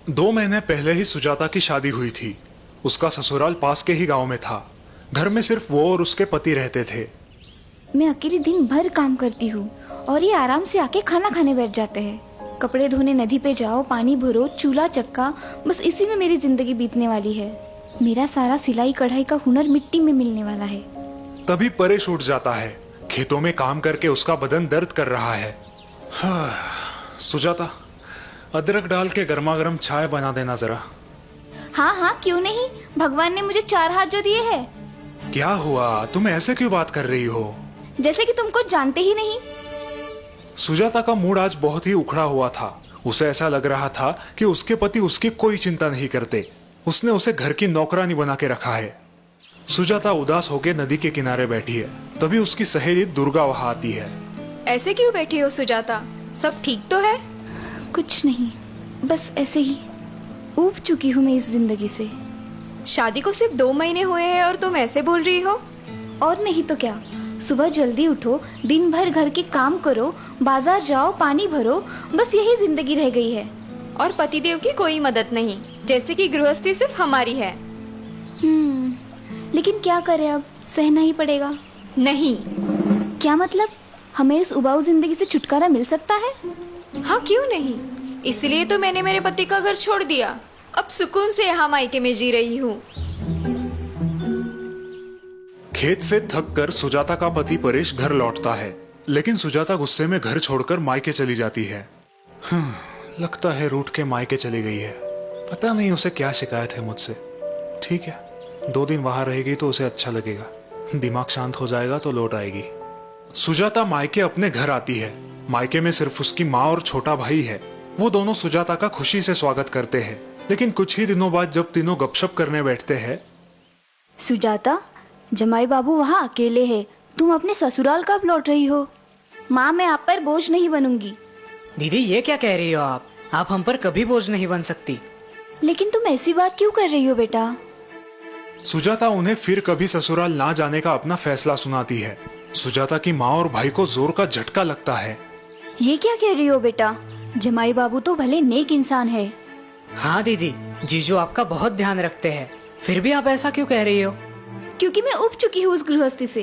2 महीने पहले ही सुजाता की शादी हुई थी। उसका ससुराल पास के ही गांव में था। घर में सिर्फ वो और उसके पति रहते थे। मैं अकेले दिन भर काम करती हूँ और ये आराम से आके खाना खाने बैठ जाते हैं। कपड़े धोने नदी पे जाओ, पानी भरो, चूल्हा चक्का, बस इसी में मेरी जिंदगी बीतने वाली है। मेरा सारा सिलाई कढ़ाई का हुनर मिट्टी में मिलने वाला है। तभी परेश उठ जाता है। खेतों में काम करके उसका बदन दर्द कर रहा है। सुजाता, अदरक डाल के गर्मा गर्म चाय बना देना जरा। हाँ हाँ, क्यों नहीं। भगवान ने मुझे 4 हाथ जो दिए हैं। क्या हुआ, तुम ऐसे क्यों बात कर रही हो? जैसे कि तुमको जानते ही नहीं। सुजाता का मूड आज बहुत ही उखड़ा हुआ था। उसे ऐसा लग रहा था कि उसके पति उसकी कोई चिंता नहीं करते। उसने उसे घर की नौकरानी बना के रखा है। सुजाता उदास होकर नदी के किनारे बैठी है। तभी उसकी सहेली दुर्गा वहां आती है। ऐसे क्यों बैठी हो सुजाता, सब ठीक तो है? कुछ नहीं, बस ऐसे ही ऊब चुकी हूँ मैं इस जिंदगी से। शादी को सिर्फ 2 महीने हुए हैं और तुम ऐसे बोल रही हो? और नहीं तो क्या। सुबह जल्दी उठो, दिन भर घर के काम करो, बाजार जाओ, पानी भरो, बस यही जिंदगी रह गई है। और पतिदेव की कोई मदद नहीं, जैसे कि गृहस्थी सिर्फ हमारी है। लेकिन क्या करें, अब सहना ही पड़ेगा। नहीं। क्या मतलब? हमें इस उबाऊ जिंदगी से छुटकारा मिल सकता है? हाँ, क्यों नहीं। इसलिए तो मैंने मेरे पति का घर छोड़ दिया। अब सुकून से यहाँ मायके में जी रही हूँ। खेत से थक कर सुजाता का पति परेश घर लौटता है, लेकिन सुजाता गुस्से में घर छोड़कर मायके चली जाती है। लगता है रूठ के मायके चली गई है। पता नहीं उसे क्या शिकायत है मुझसे। ठीक है, 2 दिन वहां रहेगी तो उसे अच्छा लगेगा। दिमाग शांत हो जाएगा तो लौट आएगी। सुजाता मायके अपने घर आती है। मायके में सिर्फ उसकी माँ और छोटा भाई है। वो दोनों सुजाता का खुशी से स्वागत करते हैं। लेकिन कुछ ही दिनों बाद जब तीनों गपशप करने बैठते हैं। सुजाता, जमाई बाबू वहाँ अकेले है, तुम अपने ससुराल कब लौट रही हो? माँ, मैं आप पर बोझ नहीं बनूंगी। दीदी, ये क्या कह रही हो आप हम पर कभी बोझ नहीं बन सकती। लेकिन तुम ऐसी बात क्यों कर रही हो बेटा? सुजाता उन्हें फिर कभी ससुराल ना जाने का अपना फैसला सुनाती है। सुजाता की माँ और भाई को जोर का झटका लगता है। ये क्या कह रही हो बेटा? जमाई बाबू तो भले नेक इंसान है। हाँ दीदी, जीजू आपका बहुत ध्यान रखते हैं, फिर भी आप ऐसा क्यों कह रही हो? क्योंकि मैं उब चुकी हूँ उस गृहस्थी से।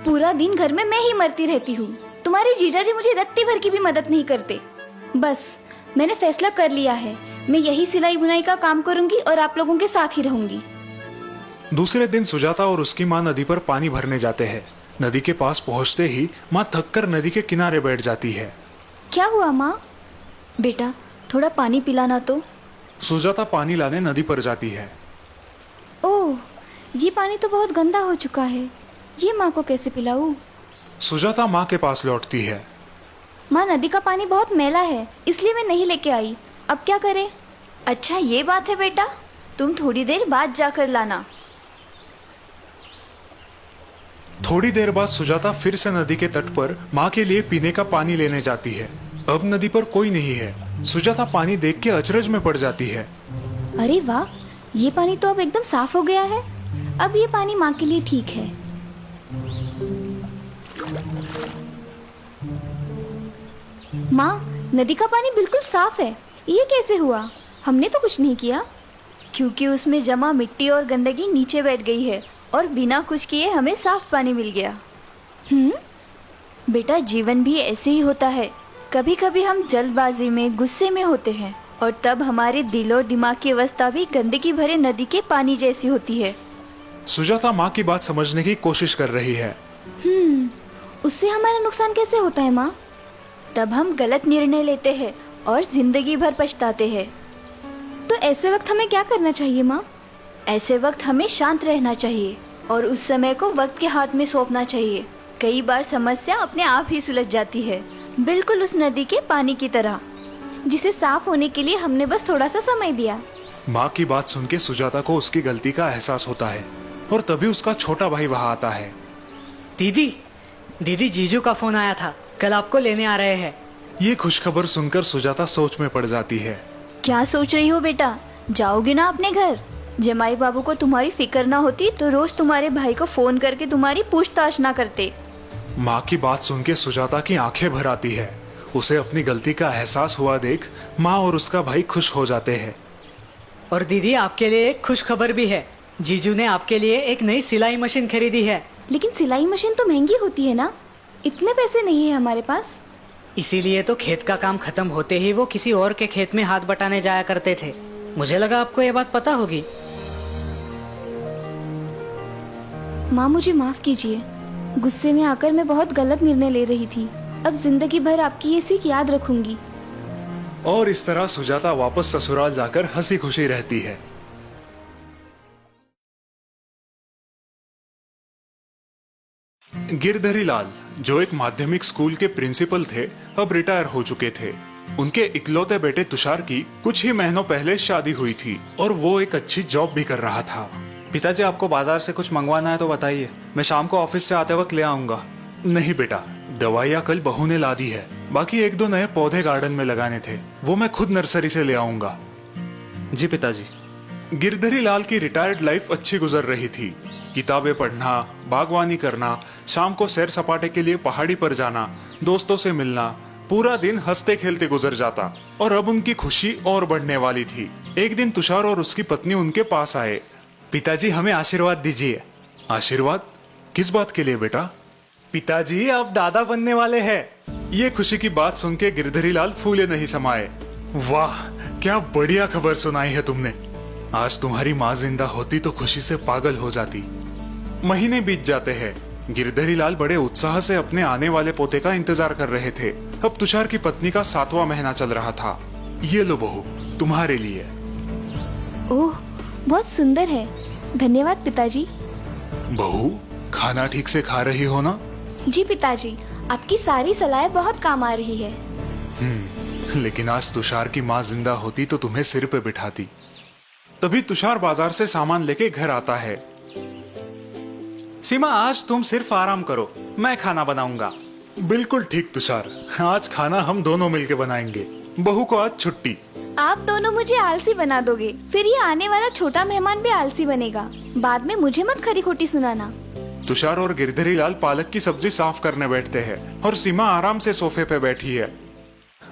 पूरा दिन घर में मैं ही मरती रहती हूँ। तुम्हारे जीजा जी मुझे रत्ती भर की भी मदद नहीं करते। बस मैंने फैसला कर लिया है, मैं यही सिलाई बुनाई का काम करूंगी और आप लोगों के साथ ही रहूंगी। दूसरे दिन सुजाता और उसकी माँ नदी पर पानी भरने जाते हैं। नदी के पास पहुँचते ही माँ थककर नदी के किनारे बैठ जाती है। क्या हुआ माँ? बेटा, थोड़ा पानी पिलाना तो। सुजाता पानी लाने नदी पर जाती है। ओह, ये पानी तो बहुत गंदा हो चुका है। ये माँ को कैसे पिलाऊं? सुजाता माँ के पास लौटती है। माँ, नदी का पानी बहुत मैला है, इसलिए मैं नहीं लेके आई। अब क्या करें? अच्छा, ये बात है बेटा, तुम थोड़ी देर बाद जाकर लाना। थोड़ी देर बाद सुजाता फिर से नदी के तट पर माँ के लिए पीने का पानी लेने जाती है। अब नदी पर कोई नहीं है। सुजाता पानी देख के अचरज में पड़ जाती है। अरे वाह, ये पानी तो अब एकदम साफ हो गया है। अब ये पानी माँ के लिए ठीक है। माँ, नदी का पानी बिल्कुल साफ है। ये कैसे हुआ? हमने तो कुछ नहीं किया। क्योंकि उसमें जमा मिट्टी और गंदगी नीचे बैठ गई है और बिना कुछ किए हमें साफ पानी मिल गया। बेटा, जीवन भी ऐसे ही होता है। कभी कभी हम जल्दबाजी में, गुस्से में होते हैं और तब हमारे दिल और दिमाग की अवस्था भी गंदगी भरे नदी के पानी जैसी होती है। सुजाता माँ की बात समझने की कोशिश कर रही है। उससे हमारा नुकसान कैसे होता है माँ? तब हम गलत निर्णय लेते हैं और जिंदगी भर पछताते हैं। तो ऐसे वक्त हमें क्या करना चाहिए माँ? ऐसे वक्त हमें शांत रहना चाहिए और उस समय को वक्त के हाथ में सौंपना चाहिए। कई बार समस्या अपने आप ही सुलझ जाती है, बिल्कुल उस नदी के पानी की तरह, जिसे साफ होने के लिए हमने बस थोड़ा सा समय दिया। माँ की बात सुन के सुजाता को उसकी गलती का एहसास होता है और तभी उसका छोटा भाई वहाँ आता है। दीदी, जीजू का फोन आया था, कल आपको लेने आ रहे हैं। ये खुशखबर सुनकर सुजाता सोच में पड़ जाती है। क्या सोच रही हो बेटा? जाओगे ना अपने घर? जमाई बाबू को तुम्हारी फिक्र ना होती तो रोज तुम्हारे भाई को फोन करके तुम्हारी पूछताछ ना करते। माँ की बात सुन के सुजाता की आंखें भर आती है। उसे अपनी गलती का एहसास हुआ देख माँ और उसका भाई खुश हो जाते हैं। और दीदी आपके लिए एक खुश खबर भी है। जीजू ने आपके लिए एक नई सिलाई मशीन खरीदी है। लेकिन सिलाई मशीन तो महंगी होती है ना, इतने पैसे नहीं है हमारे पास। इसीलिए तो खेत का काम खत्म होते ही वो किसी और के खेत में हाथ बटाने जाया करते थे। मुझे लगा आपको ये बात पता होगी। माँ मुझे माफ कीजिए, गुस्से में आकर मैं बहुत गलत निर्णय ले रही थी। अब जिंदगी भर आपकी ये सीख याद रखूंगी। और इस तरह सुजाता वापस ससुराल जाकर हंसी खुशी रहती है। गिरधरी लाल, जो एक माध्यमिक स्कूल के प्रिंसिपल थे, अब रिटायर हो चुके थे। उनके इकलौते बेटे तुषार की कुछ ही महीनों पहले शादी हुई थी और वो एक अच्छी जॉब भी कर रहा था। पिताजी, आपको बाजार से कुछ मंगवाना है तो बताइए, मैं शाम को ऑफिस से आते वक्त ले आऊंगा। नहीं बेटा, दवाइयाँ कल बहू ने ला दी है। बाकी एक दो नए पौधे गार्डन में लगाने थे, वो मैं खुद नर्सरी से ले आऊंगा। जी पिताजी। गिरधरी लाल की रिटायर्ड लाइफ अच्छी गुजर रही थी। किताबें पढ़ना, बागवानी करना, शाम को सैर सपाटे के लिए पहाड़ी पर जाना, दोस्तों से मिलना, पूरा दिन हंसते खेलते गुजर जाता। और अब उनकी खुशी और बढ़ने वाली थी। एक दिन तुषार और उसकी पत्नी उनके पास आए। पिताजी, हमें आशीर्वाद दीजिए। आशीर्वाद? किस बात के लिए बेटा? पिताजी, आप दादा बनने वाले हैं। ये खुशी की बात सुन के गिरधरी लाल फूले नहीं समाये। वाह, क्या बढ़िया खबर सुनाई है तुमने। आज तुम्हारी माँ जिंदा होती तो खुशी से पागल हो जाती। महीने बीत जाते हैं। गिरधरी लाल बड़े उत्साह से अपने आने वाले पोते का इंतजार कर रहे थे। अब तुषार की पत्नी का 7वां महीना चल रहा था। ये लो बहू, तुम्हारे लिए। ओह, बहुत सुंदर है। धन्यवाद पिताजी। बहू, खाना ठीक से खा रही हो ना? जी पिताजी, आपकी सारी सलाहें बहुत काम आ रही है। लेकिन आज तुषार की माँ जिंदा होती तो तुम्हें सिर पे बिठाती। तभी तुषार बाजार से सामान लेके घर आता है। सीमा, आज तुम सिर्फ आराम करो, मैं खाना बनाऊंगा। बिल्कुल ठीक तुषार, आज खाना हम दोनों मिलके बनाएंगे। बहू को आज छुट्टी। आप दोनों मुझे आलसी बना दोगे, फिर ये आने वाला छोटा मेहमान भी आलसी बनेगा। बाद में मुझे मत खरी खोटी सुनाना। तुषार और गिरधरी लाल पालक की सब्जी साफ करने बैठते हैं और सीमा आराम से सोफे पे बैठी है।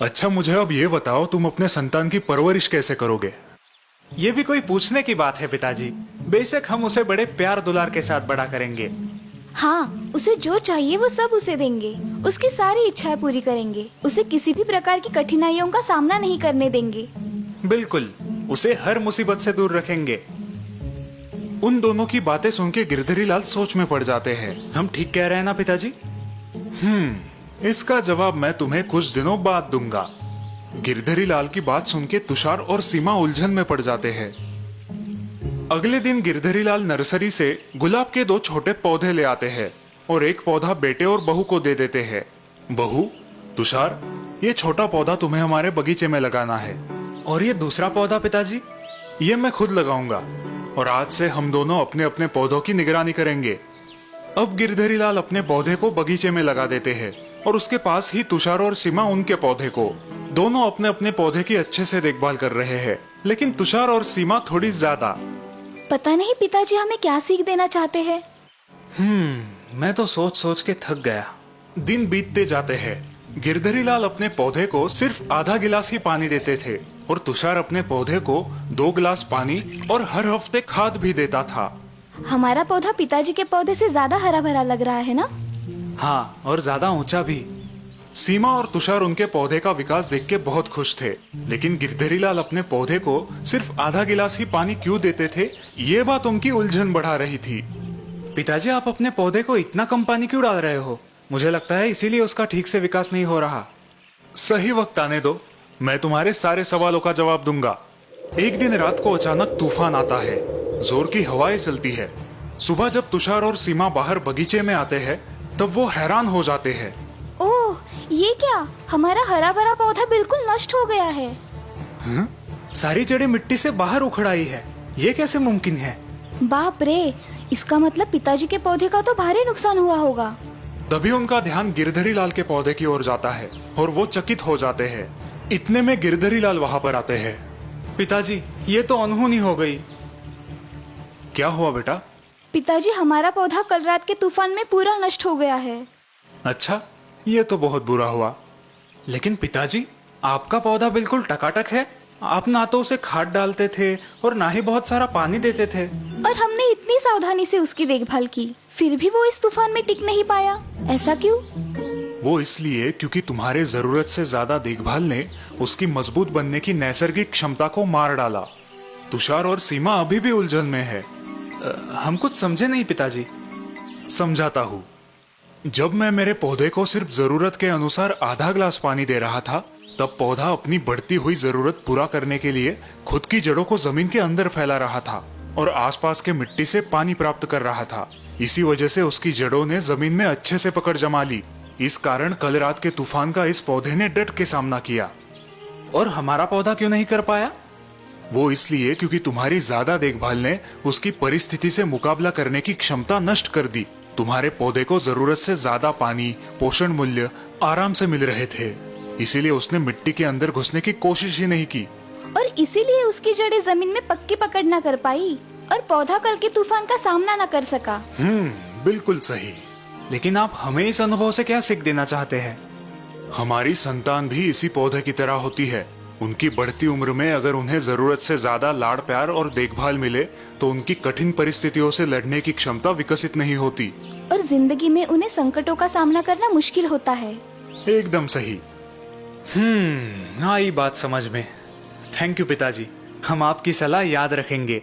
अच्छा, मुझे अब ये बताओ, तुम अपने संतान की परवरिश कैसे करोगे? ये भी कोई पूछने की बात है पिताजी। बेशक हम उसे बड़े प्यार दुलार के साथ बड़ा करेंगे। हाँ, उसे जो चाहिए वो सब उसे देंगे। उसकी सारी इच्छाएं पूरी करेंगे। उसे किसी भी प्रकार की कठिनाइयों का सामना नहीं करने देंगे। बिल्कुल, उसे हर मुसीबत से दूर रखेंगे। उन दोनों की बातें सुन के गिरधरी लाल सोच में पड़ जाते हैं। हम ठीक कह रहे हैं ना पिताजी? इसका जवाब मैं तुम्हें कुछ दिनों बाद दूंगा। गिरधरी लाल की बात सुन के तुषार और सीमा उलझन में पड़ जाते हैं। अगले दिन गिरधरी लाल नर्सरी से गुलाब के 2 छोटे पौधे ले आते हैं और एक पौधा बेटे और बहू को दे देते हैं। बहू, तुषार, ये छोटा पौधा तुम्हें हमारे बगीचे में लगाना है। और ये दूसरा पौधा पिताजी? ये मैं खुद लगाऊंगा और आज से हम दोनों अपने अपने पौधों की निगरानी करेंगे। अब गिरधरी लाल अपने पौधे को बगीचे में लगा देते हैं और उसके पास ही तुषार और सीमा उनके पौधे को। दोनों अपने अपने पौधे की अच्छे से देखभाल कर रहे हैं, लेकिन तुषार और सीमा थोड़ी ज्यादा। पता नहीं पिताजी हमें क्या सीख देना चाहते हैं। मैं तो सोच सोच के थक गया। दिन बीतते जाते हैं। गिरधरी लाल अपने पौधे को सिर्फ आधा गिलास ही पानी देते थे और तुषार अपने पौधे को 2 गिलास पानी और हर हफ्ते खाद भी देता था। हमारा पौधा पिताजी के पौधे से ज्यादा हरा भरा लग रहा है ना? हाँ, और ज्यादा ऊंचा भी। सीमा और तुषार उनके पौधे का विकास देख के बहुत खुश थे, लेकिन गिरधरी लाल अपने पौधे को सिर्फ आधा गिलास ही पानी क्यों देते थे, ये बात उनकी उलझन बढ़ा रही थी। पिताजी, आप अपने पौधे को इतना कम पानी क्यों डाल रहे हो? मुझे लगता है इसीलिए उसका ठीक से विकास नहीं हो रहा। सही वक्त आने दो, मैं तुम्हारे सारे सवालों का जवाब दूंगा। एक दिन रात को अचानक तूफान आता है। जोर की हवाएं चलती है। सुबह जब तुषार और सीमा बाहर बगीचे में आते हैं तब वो हैरान हो जाते हैं। ओह, ये क्या? हमारा हरा भरा पौधा बिल्कुल नष्ट हो गया है। सारी जड़ें मिट्टी से बाहर उखड़ आई है। ये कैसे मुमकिन है? बाप रे, इसका मतलब पिताजी के पौधे का तो भारी नुकसान हुआ होगा। तभी उनका ध्यान गिरधरी लाल के पौधे की ओर जाता है और वो चकित हो जाते हैं। इतने में गिरधरी लाल वहां पर आते हैं। पिताजी, ये तो अनहोनी हो गई। क्या हुआ बेटा? पिताजी, हमारा पौधा कल रात के तूफान में पूरा नष्ट हो गया है। अच्छा, ये तो बहुत बुरा हुआ। लेकिन पिताजी, आपका पौधा बिल्कुल टकाटक है। आप ना तो उसे खाद डालते थे और ना ही बहुत सारा पानी देते थे। और हमने इतनी सावधानी से उसकी देखभाल की, फिर भी वो इस तूफान में टिक नहीं पाया। ऐसा क्यों? वो इसलिए क्योंकि तुम्हारे जरूरत से ज्यादा देखभाल ने उसकी मजबूत बनने की नैसर्गिक क्षमता को मार डाला। तुषार और सीमा अभी भी उलझन में है। हम कुछ समझे नहीं पिताजी। समझाता हूँ। जब मैं मेरे पौधे को सिर्फ जरूरत के अनुसार आधा ग्लास पानी दे रहा था, तब पौधा अपनी बढ़ती हुई जरूरत पूरा करने के लिए खुद की जड़ों को जमीन के अंदर फैला रहा था और आसपास के मिट्टी से पानी प्राप्त कर रहा था। इसी वजह से उसकी जड़ों ने जमीन में अच्छे से पकड़ जमा ली। इस कारण कल रात के तूफान का इस पौधे ने डट के सामना किया। और हमारा पौधा क्यों नहीं कर पाया? वो इसलिए क्योंकि तुम्हारी ज्यादा देखभाल ने उसकी परिस्थिति से मुकाबला करने की क्षमता नष्ट कर दी। तुम्हारे पौधे को जरूरत से ज्यादा पानी, पोषण मूल्य आराम से मिल रहे थे, इसीलिए उसने मिट्टी के अंदर घुसने की कोशिश ही नहीं की। और इसीलिए उसकी जड़ें जमीन में पक्की पकड़ न कर पाई और पौधा कल के तूफान का सामना न कर सका। बिल्कुल सही। लेकिन आप हमें इस अनुभव से क्या सीख देना चाहते हैं? हमारी संतान भी इसी पौधे की तरह होती है। उनकी बढ़ती उम्र में अगर उन्हें जरूरत से ज्यादा लाड़ प्यार और देखभाल मिले तो उनकी कठिन परिस्थितियों से लड़ने की क्षमता विकसित नहीं होती। और जिंदगी में उन्हें संकटों का सामना करना मुश्किल होता है। एकदम सही। आई बात समझ में। थैंक यू पिताजी, हम आपकी सलाह याद रखेंगे।